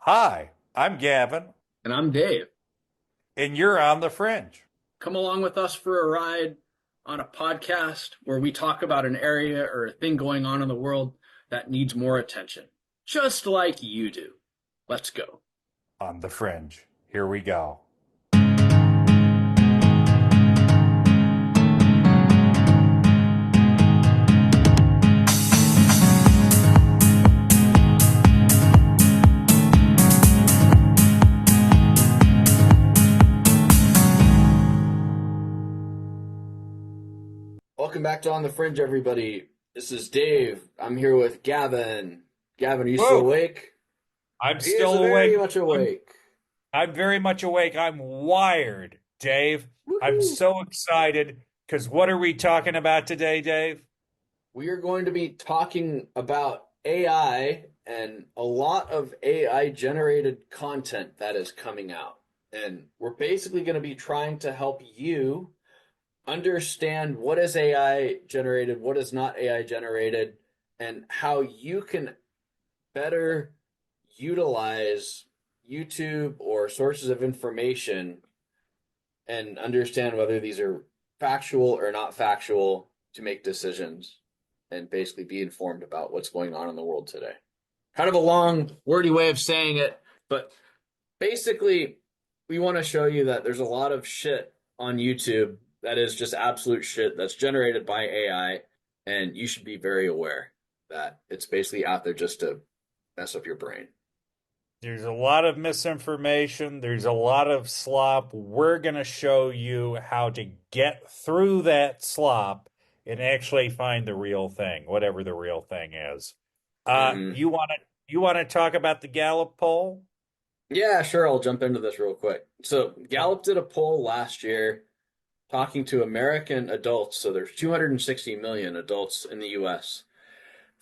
Hi, I'm Gavin, And I'm Dave. and you're on the fringe. Come along with us for a ride on a podcast where we talk about an area or a thing going on in the world that needs more attention, just like you do. Let's go. On the fringe. Here we go. Welcome back to On the Fringe, everybody. This is Dave. I'm here with Gavin. Gavin, are you still Whoa, awake? I'm He is still very awake. much I'm awake. I'm very much awake. I'm wired, Dave. I'm Woohoo! so excited because what are we talking about today, Dave? We are going to be talking about AI and a lot of AI generated content that is coming out. And we're basically going to be trying to help you understand what is AI generated, what is not AI generated, and how you can better utilize YouTube or sources of information and understand whether these are factual or not factual to make decisions and basically be informed about what's going on in the world today. Kind of a long, wordy way of saying it, but basically, we want to show you that there's a lot of shit on YouTube that is just absolute shit that's generated by AI, and you should be very aware that it's basically out there just to mess up your brain. There's a lot of misinformation. There's a lot of slop. We're going to show you how to get through that slop and actually find the real thing, whatever the real thing is. Mm-hmm. You want to talk about the Gallup poll? Yeah, sure. I'll jump into this real quick. So, Oh, Gallup did a poll last year talking to American adults. So, there's 260 million adults in the US.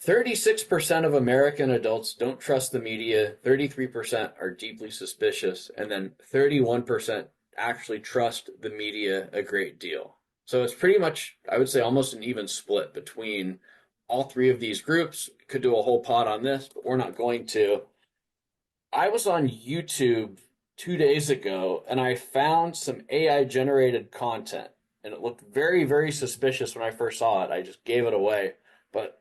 36% of American adults don't trust the media, 33% are deeply suspicious, and then 31% actually trust the media a great deal. So it's pretty much, I would say, almost an even split between all three of these groups. Could do a whole pod on this, but we're not going to. I was on YouTube 2 days ago and I found some AI generated content, and it looked very, very suspicious when I first saw it. I just gave it away. But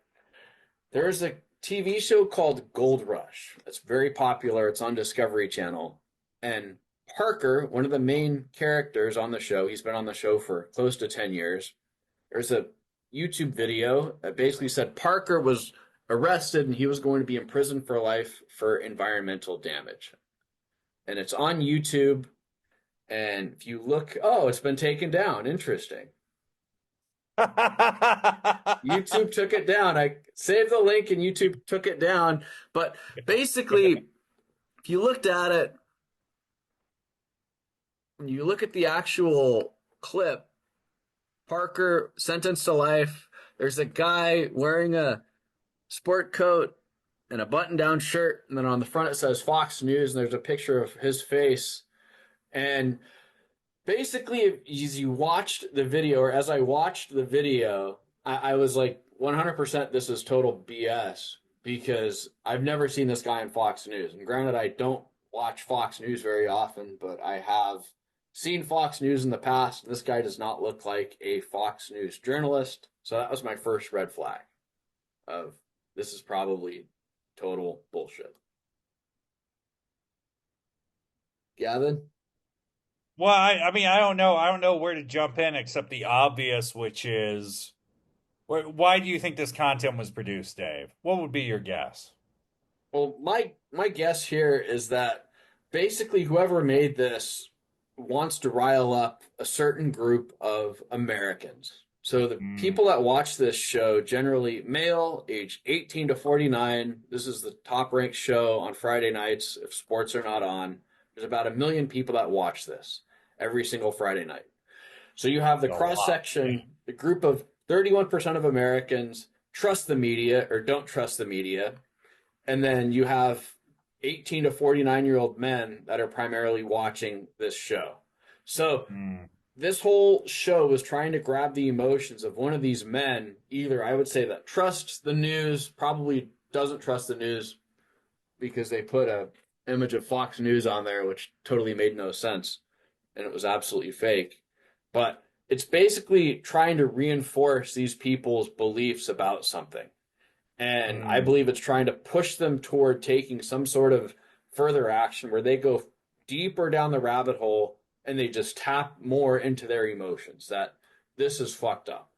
there's a TV show called Gold Rush. It's very popular. It's on Discovery Channel. And Parker, one of the main characters on the show, he's been on the show for close to 10 years. There's a YouTube video that basically said Parker was arrested and he was going to be in prison for life for environmental damage. And it's on YouTube. And if you look, oh, it's been taken down. Interesting. YouTube took it down. I saved the link and YouTube took it down. But basically, if you looked at it, when you look at the actual clip, Parker sentenced to life. There's a guy wearing a sport coat and a button down shirt. And then on the front, it says Fox News. And there's a picture of his face. And basically, as you watched the video, or as I watched the video, I was like, 100% this is total BS because I've never seen this guy on Fox News. And granted, I don't watch Fox News very often, but I have seen Fox News in the past. This guy does not look like a Fox News journalist. So that was my first red flag of this is probably total bullshit. Gavin? Well, I mean, I don't know. I don't know where to jump in except the obvious, which is why do you think this content was produced, Dave? What would be your guess? Well, my guess here is that basically whoever made this wants to rile up a certain group of Americans. So the Hmm. people that watch this show, generally male, age 18 to 49, this is the top ranked show on Friday nights if sports are not on. There's about 1 million people that watch this every single Friday night. So you have the A cross lot. section, the group of 31% of Americans trust the media or don't trust the media, and then you have 18 to 49-year-old men that are primarily watching this show. So Hmm. this whole show was trying to grab the emotions of one of these men, either I would say that trusts the news, probably doesn't trust the news because they put a image of Fox News on there, which totally made no sense and it was absolutely fake. But it's basically trying to reinforce these people's beliefs about something. And I Mm. believe it's trying to push them toward taking some sort of further action where they go deeper down the rabbit hole and they just tap more into their emotions that this is fucked up.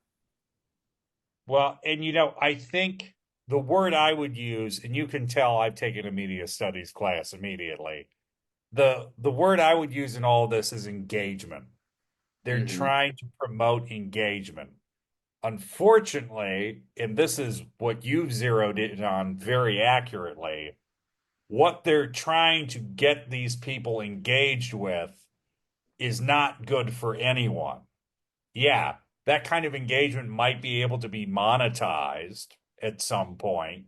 Well, and I think the word I would use, and you can tell I've taken a media studies class immediately. The word I would use in all this is engagement. They're Mm-hmm. trying to promote engagement. Unfortunately, and this is what you've zeroed in on very accurately, what they're trying to get these people engaged with is not good for anyone. Yeah, that kind of engagement might be able to be monetized at some point,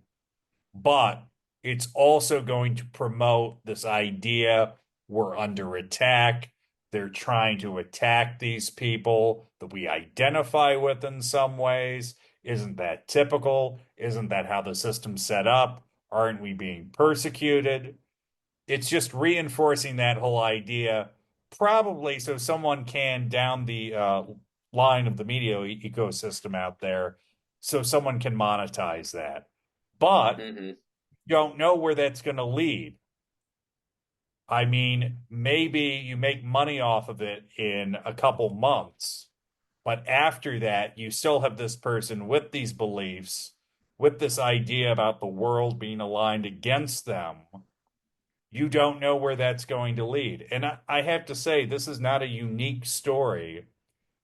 but it's also going to promote this idea we're under attack. They're trying to attack these people that we identify with in some ways. Isn't that typical? Isn't that how the system's set up? Aren't we being persecuted? It's just reinforcing that whole idea, probably so someone can down the line of the media ecosystem out there, so someone can monetize that. But Mm-hmm. you don't know where that's going to lead. I mean, maybe you make money off of it in a couple months, but after that, you still have this person with these beliefs, with this idea about the world being aligned against them. You don't know where that's going to lead. And I have to say, this is not a unique story.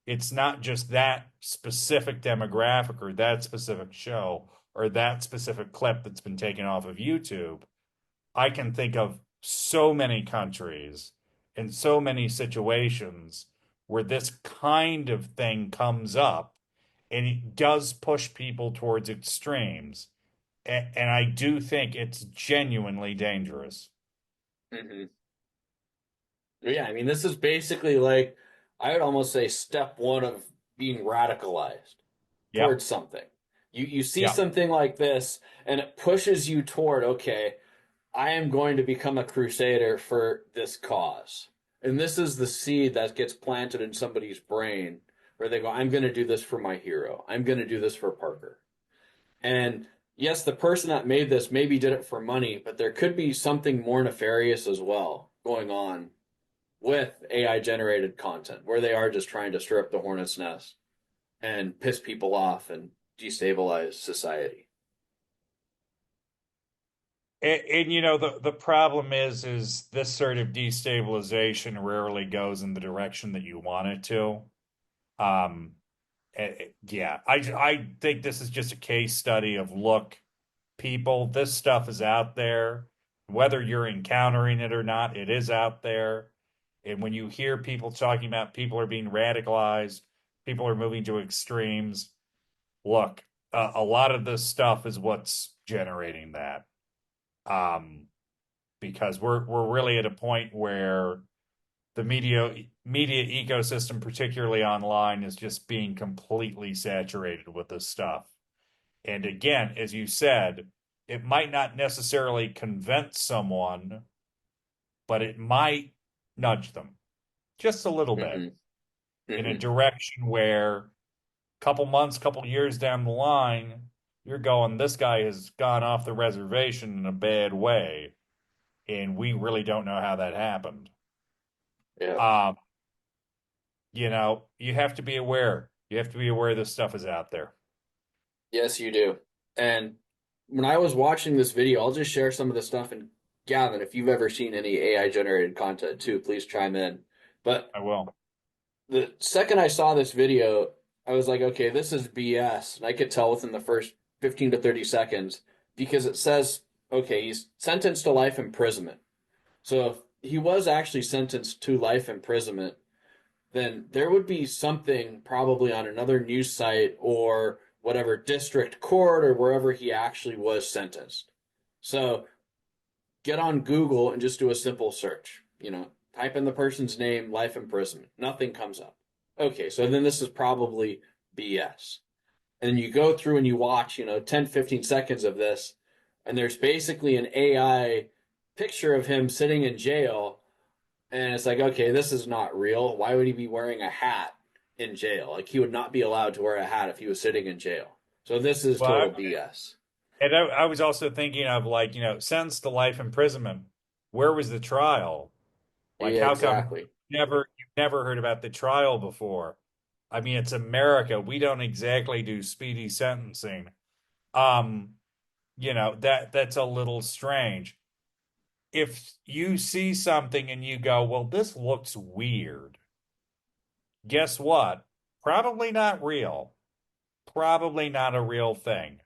It's not just that specific demographic or that specific show or that specific clip that's been taken off of YouTube. I can think of so many countries and so many situations where this kind of thing comes up and it does push people towards extremes. And I do think it's genuinely dangerous. Mm-hmm. Yeah, I mean, this is basically like, I would almost say step one of being radicalized Yep. towards something. You see Yep. something like this, and it pushes you toward, okay, I am going to become a crusader for this cause. And this is the seed that gets planted in somebody's brain where they go, I'm going to do this for my hero. I'm going to do this for Parker. And yes, the person that made this maybe did it for money, but there could be something more nefarious as well going on with AI generated content where they are just trying to stir up the hornet's nest and piss people off and destabilize society. And the problem is this sort of destabilization rarely goes in the direction that you want it to. Um, yeah, I think this is just a case study of look, people, this stuff is out there. Whether you're encountering it or not, it is out there. And when you hear people talking about people are being radicalized, people are moving to extremes, look, a lot of this stuff is what's generating that. Um, because we're really at a point where the media ecosystem, particularly online, is just being completely saturated with this stuff. And again, as you said, it might not necessarily convince someone, but it might nudge them just a little bit Mm-hmm. in a Mm-hmm. direction where a couple months, couple years down the line, you're going, this guy has gone off the reservation in a bad way, and we really don't know how that happened. Yeah. Um, you have to be aware. You have to be aware this stuff is out there. Yes, you do. And when I was watching this video, I'll just share some of the stuff. And Gavin, if you've ever seen any AI generated content too, please chime in. But I will. the second I saw this video, I was like, okay, this is BS. And I could tell within the first 15 to 30 seconds because it says, okay, he's sentenced to life imprisonment. So if he was actually sentenced to life imprisonment, then there would be something probably on another news site or whatever district court or wherever he actually was sentenced. So get on Google and just do a simple search. Type in the person's name, life imprisonment. Nothing comes up. Okay, so then this is probably BS. And then you go through and you watch, 10, 15 seconds of this, and there's basically an AI picture of him sitting in jail, and it's like, okay, this is not real. Why would he be wearing a hat in jail? Like he would not be allowed to wear a hat if he was sitting in jail. So this is Well, total BS. I was also thinking of like, sentenced to life imprisonment. Where was the trial? Like, Yeah, how come exactly. you've never heard about the trial before? I mean, it's America. We don't exactly do speedy sentencing. Um, that's a little strange. If you see something and you go, well, this looks weird, guess what? Probably not real. Probably not a real thing.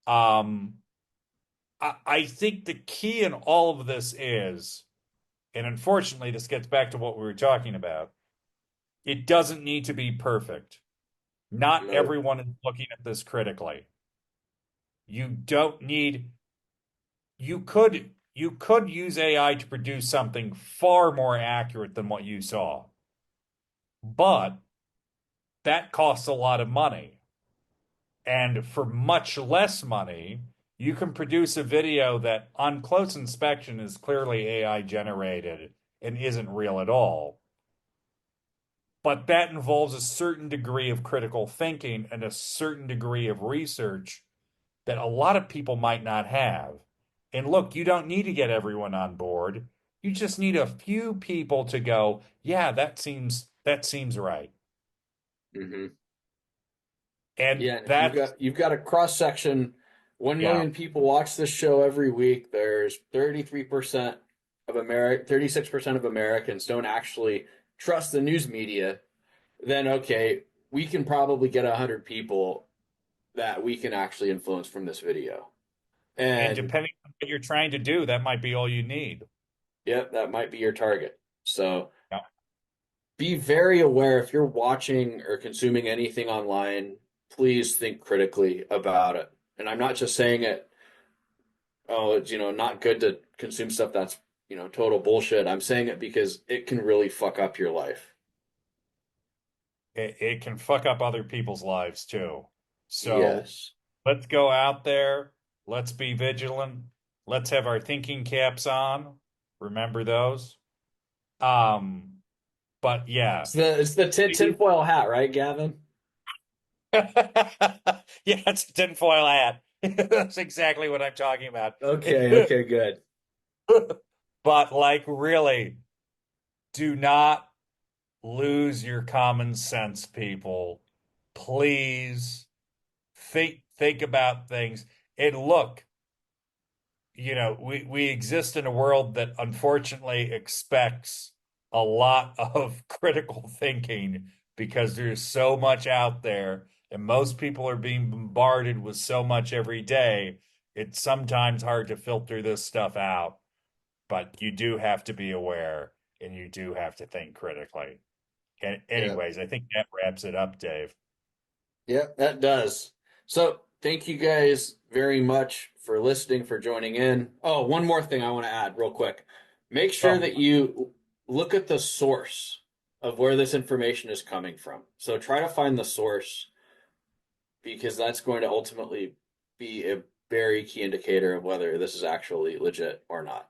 Um, I think the key in all of this is, and unfortunately, this gets back to what we were talking about. It doesn't need to be perfect. Not No. everyone is looking at this critically. You don't need, you could use AI to produce something far more accurate than what you saw, but that costs a lot of money. And for much less money, you can produce a video that on close inspection is clearly AI generated and isn't real at all. But that involves a certain degree of critical thinking and a certain degree of research that a lot of people might not have. And look, you don't need to get everyone on board. You just need a few people to go, yeah, that seems right. Hmm. And Yeah, and if that's you've got a cross section, 1 million yeah. people watch this show every week. There's 33% of 36% of Americans don't actually trust the news media. Then okay, we can probably get 100 people that we can actually influence from this video. And And depending on what you're trying to do, that might be all you need. yep, that might be your target. So Yeah. be very aware if you're watching or consuming anything online, please think critically about it. And I'm not just saying it, oh, it's not good to consume stuff that's, total bullshit. I'm saying it because it can really fuck up your life. It can fuck up other people's lives too. So Yes. let's go out there. Let's be vigilant. Let's have our thinking caps on. Remember those. Um, but yeah. It's the tinfoil hat, right, Gavin? Yeah, it's a tinfoil hat. That's exactly what I'm talking about. Okay, okay, good. But like really, do not lose your common sense, people. Please think about things. And look, we exist in a world that unfortunately expects a lot of critical thinking because there's so much out there and most people are being bombarded with so much every day. It's sometimes hard to filter this stuff out, but you do have to be aware and you do have to think critically. And Yeah. anyways, I think that wraps it up, Dave. Yeah, that does. So thank you guys very much for listening, for joining in. Oh, one more thing I want to add real quick. Make sure Oh, that you look at the source of where this information is coming from. So try to find the source because that's going to ultimately be a very key indicator of whether this is actually legit or not.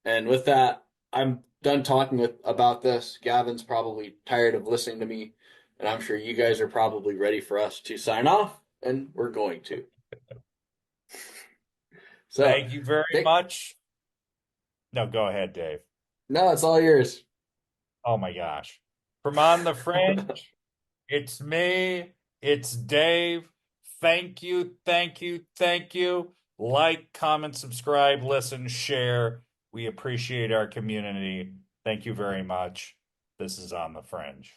And with that, I'm done talking about this. Gavin's probably tired of listening to me, and I'm sure you guys are probably ready for us to sign off, and we're going to. So, thank you very thank, much. No, go ahead, Dave. no, it's all yours. Oh my gosh. From on the fringe, it's me, it's Dave. Thank you, thank you, thank you. Like, comment, subscribe, listen, share. We appreciate our community. Thank you very much. This is On the Fringe.